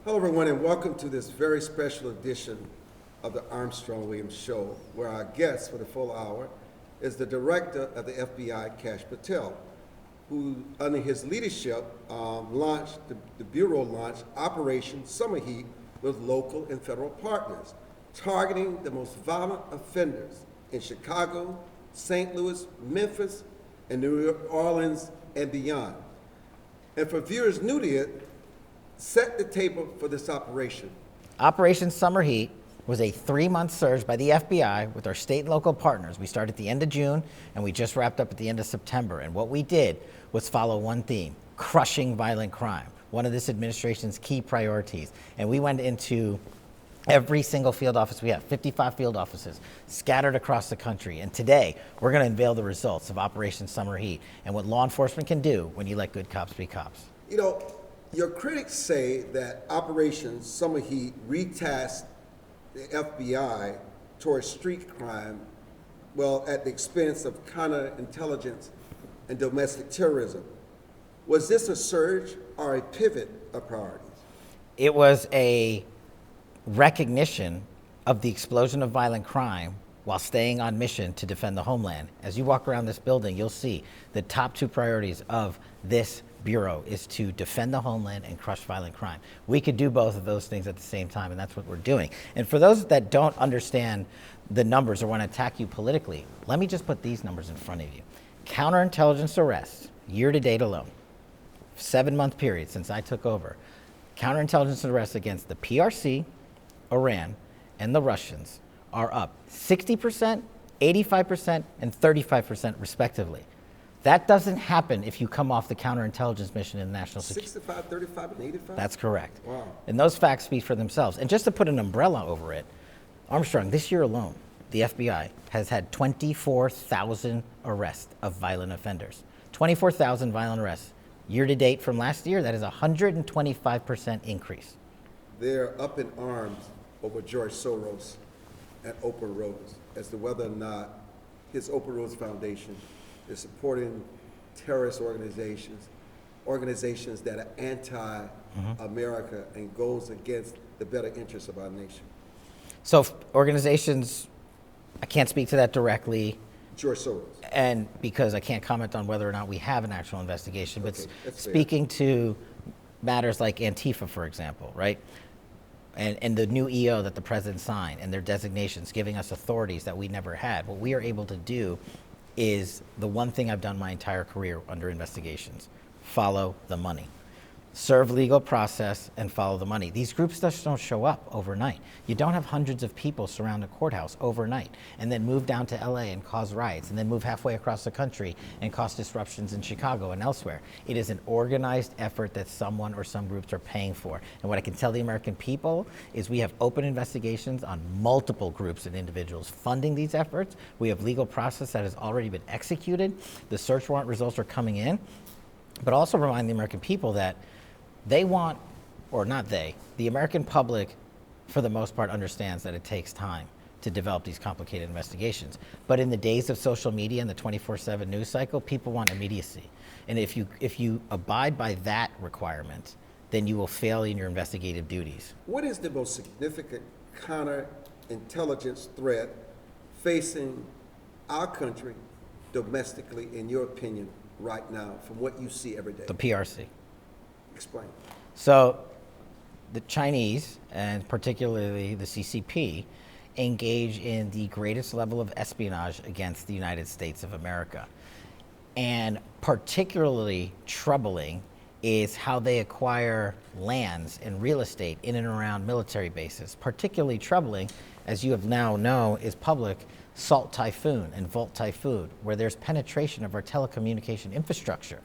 Hello, everyone, and welcome to this very special edition of the Armstrong Williams Show, where our guest for the full hour is the director of the FBI, Kash Patel, who, under his leadership, the Bureau launched Operation Summer Heat with local and federal partners, targeting the most violent offenders in Chicago, St. Louis, Memphis, and New Orleans and beyond. And for viewers new to it, set the table for this operation. Operation Summer Heat was a 3-month surge by the FBI with our state and local partners. We started at the end of June and we just wrapped up at the end of September. And what we did was follow one theme: crushing violent crime, one of this administration's key priorities. And we went into every single field office we have, 55 field offices scattered across the country. And today we're going to unveil the results of Operation Summer Heat and what law enforcement can do when you let good cops be cops. You know, your critics say that Operation Summer Heat retasked the FBI towards street crime, well, at the expense of counterintelligence and domestic terrorism. Was this a surge or a pivot of priorities? It was a recognition of the explosion of violent crime while staying on mission to defend the homeland. As you walk around this building, you'll see the top 2 priorities of this Bureau is to defend the homeland and crush violent crime. We could do both of those things at the same time, and that's what we're doing. And for those that don't understand the numbers or want to attack you politically, let me just put these numbers in front of you. Counterintelligence arrests, year to date alone, 7-month period since I took over, counterintelligence arrests against the PRC, Iran, and the Russians are up 60%, 85%, and 35% respectively. That doesn't happen if you come off the counterintelligence mission in national security. 65, 35, and 85? That's correct. Wow. And those facts speak for themselves. And just to put an umbrella over it, Armstrong, this year alone, the FBI has had 24,000 arrests of violent offenders. 24,000 violent arrests. Year to date from last year, that is a 125% increase. They're up in arms over George Soros and Open Roads as to whether or not his Open Roads Foundation is supporting terrorist organizations that are anti-America and goes against the better interests of our nation. So organizations, I can't speak to that directly. George Soros. And because I can't comment on whether or not we have an actual investigation, but that's speaking to matters like Antifa, for example, right? And the new EO that the president signed and their designations giving us authorities that we never had. What we are able to do is the one thing I've done my entire career under investigations: follow the money. Serve legal process and follow the money. These groups just don't show up overnight. You don't have hundreds of people surround a courthouse overnight and then move down to LA and cause riots and then move halfway across the country and cause disruptions in Chicago and elsewhere. It is an organized effort that someone or some groups are paying for. And what I can tell the American people is we have open investigations on multiple groups and individuals funding these efforts. We have legal process that has already been executed. The search warrant results are coming in. But also remind the American people that they want, or not they, the American public, for the most part, understands that it takes time to develop these complicated investigations. But in the days of social media and the 24/7 news cycle, people want immediacy. And if you abide by that requirement, then you will fail in your investigative duties. What is the most significant counterintelligence threat facing our country domestically, in your opinion, right now, from what you see every day? The PRC. Explain. So the Chinese, and particularly the CCP, engage in the greatest level of espionage against the United States of America. And particularly troubling is how they acquire lands and real estate in and around military bases. Particularly troubling, as you have now know, is public Salt Typhoon and Volt Typhoon, where there's penetration of our telecommunication infrastructure.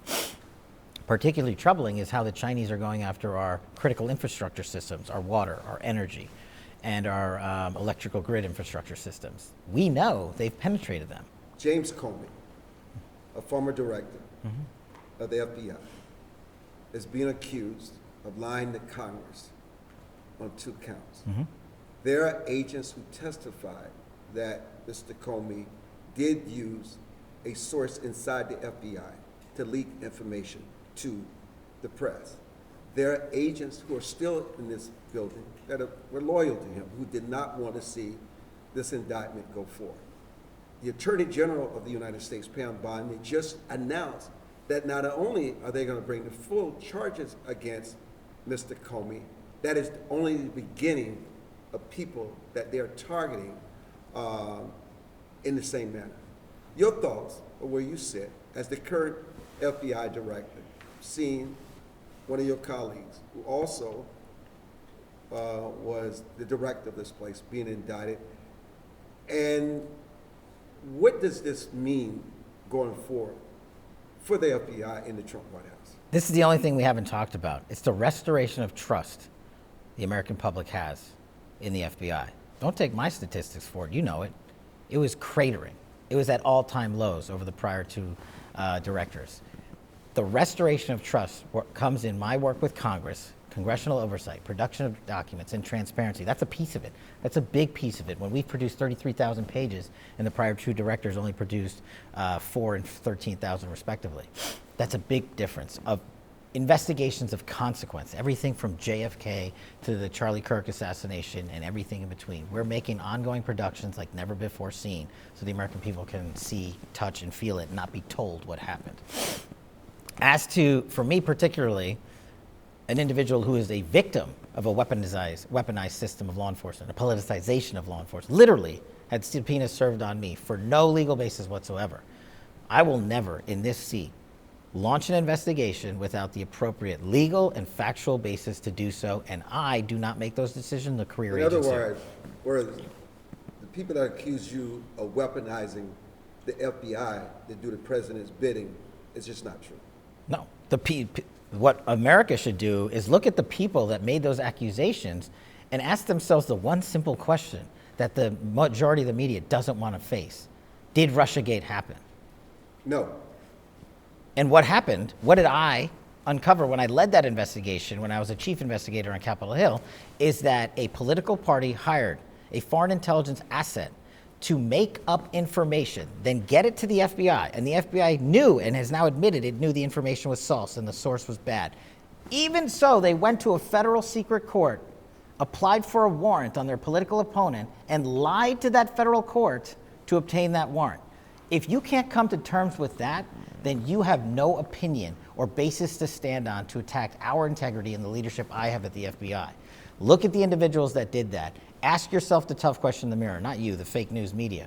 Particularly troubling is how the Chinese are going after our critical infrastructure systems, our water, our energy, and our electrical grid infrastructure systems. We know they've penetrated them. James Comey, a former director of the FBI, is being accused of lying to Congress on 2 counts. There are agents who testified that Mr. Comey did use a source inside the FBI to leak information to the press. there are agents who are still in this building that were loyal to him, who did not want to see this indictment go forward. The Attorney General of the United States, Pam Bondi, just announced that not only are they going to bring the full charges against Mr. Comey, that is only the beginning of people that they're targeting in the same manner. Your thoughts of where you sit as the current FBI director, seeing one of your colleagues who also was the director of this place being indicted, and what does this mean going forward for the FBI in the Trump White House? This is the only thing we haven't talked about. It's the restoration of trust the American public has in the FBI. Don't take my statistics for it. You know it. It was cratering. It was at all-time lows over the prior two directors. The restoration of trust comes in my work with Congress, congressional oversight, production of documents, and transparency. That's a piece of it. That's a big piece of it. When we've produced 33,000 pages and the prior two directors only produced 4 and 13,000 respectively. That's a big difference. Of investigations of consequence, everything from JFK to the Charlie Kirk assassination and everything in between. We're making ongoing productions like never before seen so the American people can see, touch, and feel it and not be told what happened. As to, for me particularly, an individual who is a victim of a weaponized system of law enforcement, a politicization of law enforcement, literally had subpoenas served on me for no legal basis whatsoever. I will never, in this seat, launch an investigation without the appropriate legal and factual basis to do so, and I do not make those decisions. The career agents do. In other words, the people that accuse you of weaponizing the FBI to do the president's bidding is just not true. No. What America should do is look at the people that made those accusations and ask themselves the one simple question that the majority of the media doesn't want to face. Did Russiagate happen? No. And what happened, what did I uncover when I led that investigation, when I was a chief investigator on Capitol Hill, is that a political party hired a foreign intelligence asset to make up information, then get it to the FBI, and the FBI knew and has now admitted it knew the information was false and the source was bad. Even so, they went to a federal secret court, applied for a warrant on their political opponent, and lied to that federal court to obtain that warrant. If you can't come to terms with that, then you have no opinion or basis to stand on to attack our integrity and the leadership I have at the FBI. Look at the individuals that did that. Ask yourself the tough question in the mirror, not you, the fake news media.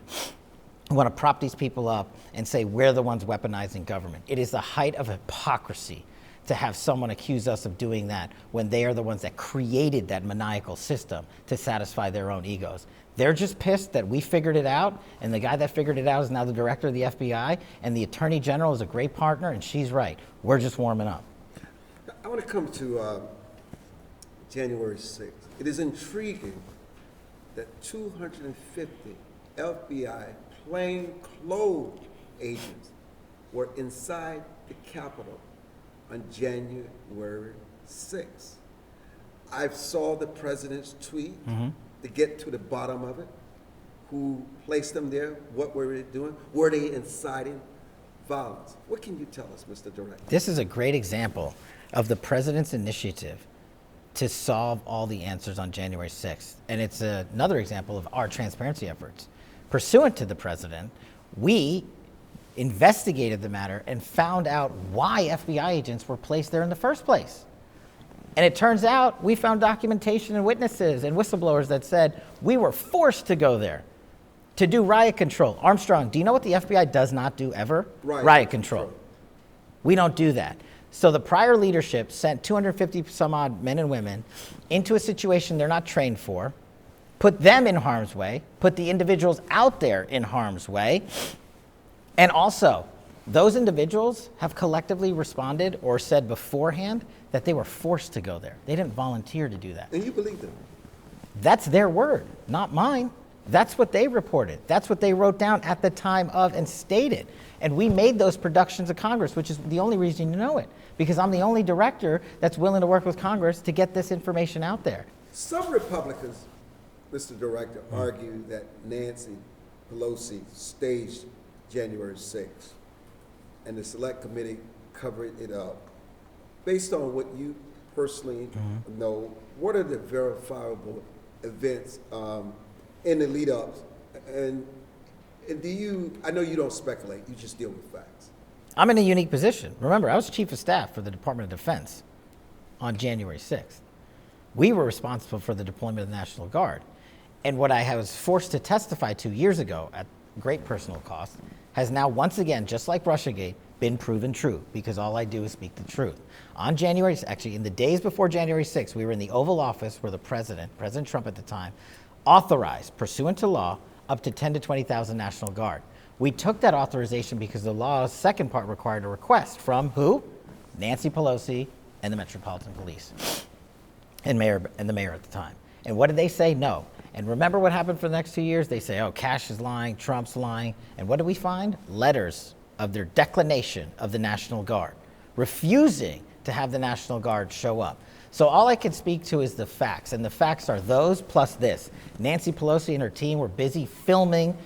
You want to prop these people up and say we're the ones weaponizing government. It is the height of hypocrisy to have someone accuse us of doing that when they are the ones that created that maniacal system to satisfy their own egos. They're just pissed that we figured it out, and the guy that figured it out is now the director of the FBI, and the Attorney General is a great partner, and she's right. We're just warming up. I want to come to January 6th. It is intriguing that 250 FBI plainclothes agents were inside the Capitol on January 6th. I saw the president's tweet to get to the bottom of it. Who placed them there? What were they doing? Were they inciting violence? What can you tell us, Mr. Director? This is a great example of the president's initiative to solve all the answers on January 6th. And it's another example of our transparency efforts. Pursuant to the president, we investigated the matter and found out why FBI agents were placed there in the first place. And it turns out we found documentation and witnesses and whistleblowers that said we were forced to go there to do riot control. Armstrong, do you know what the FBI does not do ever? Riot control. We don't do that. So the prior leadership sent 250 some odd men and women into a situation they're not trained for, put them in harm's way, put the individuals out there in harm's way, and also those individuals have collectively responded or said beforehand that they were forced to go there. They didn't volunteer to do that. And you believe them? That's their word, not mine. That's what they reported. That's what they wrote down at the time of and stated. And we made those productions of Congress, which is the only reason you know it, because I'm the only director that's willing to work with Congress to get this information out there. Some Republicans, Mr. Director, argue that Nancy Pelosi staged January 6th, and the Select Committee covered it up. Based on what you personally know, what are the verifiable events in the lead ups? And do you, I know you don't speculate, you just deal with facts. I'm in a unique position. Remember, I was chief of staff for the Department of Defense on January 6th. We were responsible for the deployment of the National Guard. And what I was forced to testify to years ago at great personal cost has now once again, just like Russiagate, been proven true, because all I do is speak the truth. On January, actually in the days before January 6th, we were in the Oval Office where the President Trump at the time, authorized, pursuant to law, up to 10 to 20,000 National Guard. We took that authorization because the law's second part required a request from who? Nancy Pelosi and the Metropolitan Police and the mayor at the time. And what did they say? No. And remember what happened for the next 2 years? They say, oh, Kash is lying, Trump's lying. And what did we find? Letters of their declination of the National Guard, refusing to have the National Guard show up. So all I can speak to is the facts, and the facts are those plus this. Nancy Pelosi and her team were busy filming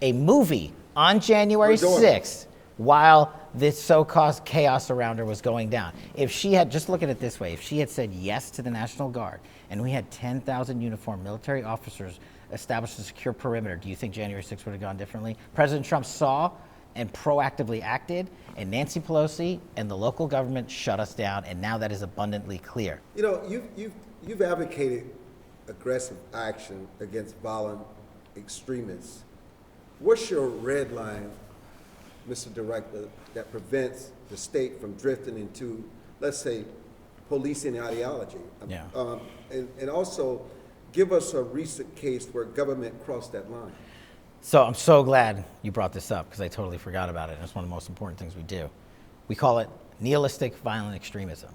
a movie on January 6th while this so-called chaos around her was going down. If she had, just look at it this way, if she had said yes to the National Guard and we had 10,000 uniformed military officers establish a secure perimeter, do you think January 6th would have gone differently? President Trump saw and proactively acted, and Nancy Pelosi and the local government shut us down, and now that is abundantly clear. You know, you've advocated aggressive action against violent extremists. What's your red line, Mr. Director, that prevents the state from drifting into, let's say, policing ideology? Yeah. And also, give us a recent case where government crossed that line. So I'm so glad you brought this up, because I totally forgot about it. And it's one of the most important things we do. We call it nihilistic violent extremism.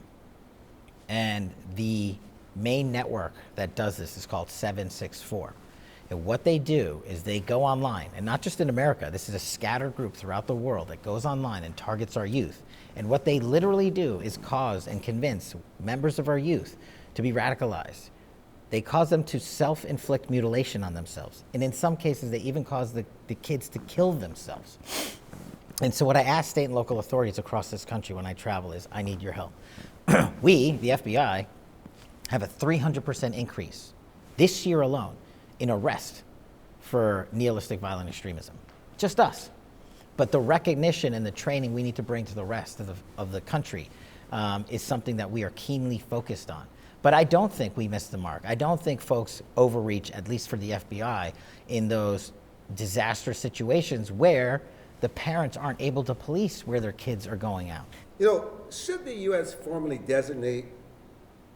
And the main network that does this is called 764. And what they do is they go online, and not just in America, this is a scattered group throughout the world that goes online and targets our youth. And what they literally do is cause and convince members of our youth to be radicalized. They cause them to self-inflict mutilation on themselves. And in some cases, they even cause the kids to kill themselves. And so what I ask state and local authorities across this country when I travel is, I need your help. We, the FBI, have a 300% increase this year alone in arrest for nihilistic violent extremism. Just us. But the recognition and the training we need to bring to the rest of the country is something that we are keenly focused on. But I don't think we missed the mark. I don't think folks overreach, at least for the FBI, in those disastrous situations where the parents aren't able to police where their kids are going out. You know, should the U.S. formally designate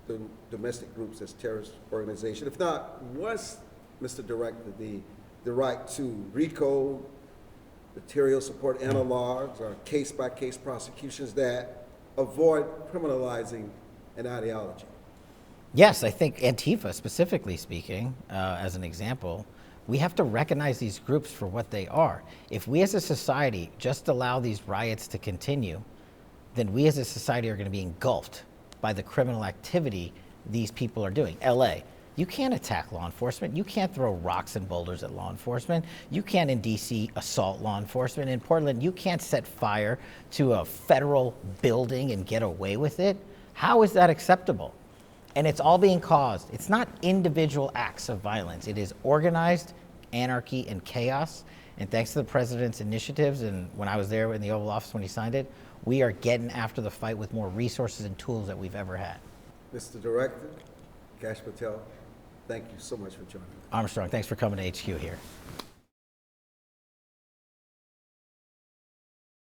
the domestic groups as terrorist organization? If not, what's, Mr. Director, the right to RICO, material support analogs, or case-by-case prosecutions that avoid criminalizing an ideology? Yes, I think Antifa, specifically speaking, as an example, we have to recognize these groups for what they are. If we as a society just allow these riots to continue, then we as a society are going to be engulfed by the criminal activity these people are doing. LA, you can't attack law enforcement. You can't throw rocks and boulders at law enforcement. You can't in DC assault law enforcement. In Portland, you can't set fire to a federal building and get away with it. How is that acceptable? And it's all being caused. It's not individual acts of violence. It is organized anarchy and chaos. And thanks to the president's initiatives, and when I was there in the Oval Office when he signed it, we are getting after the fight with more resources and tools that we've ever had. Mr. Director, Kash Patel, thank you so much for joining us. Armstrong, thanks for coming to HQ here.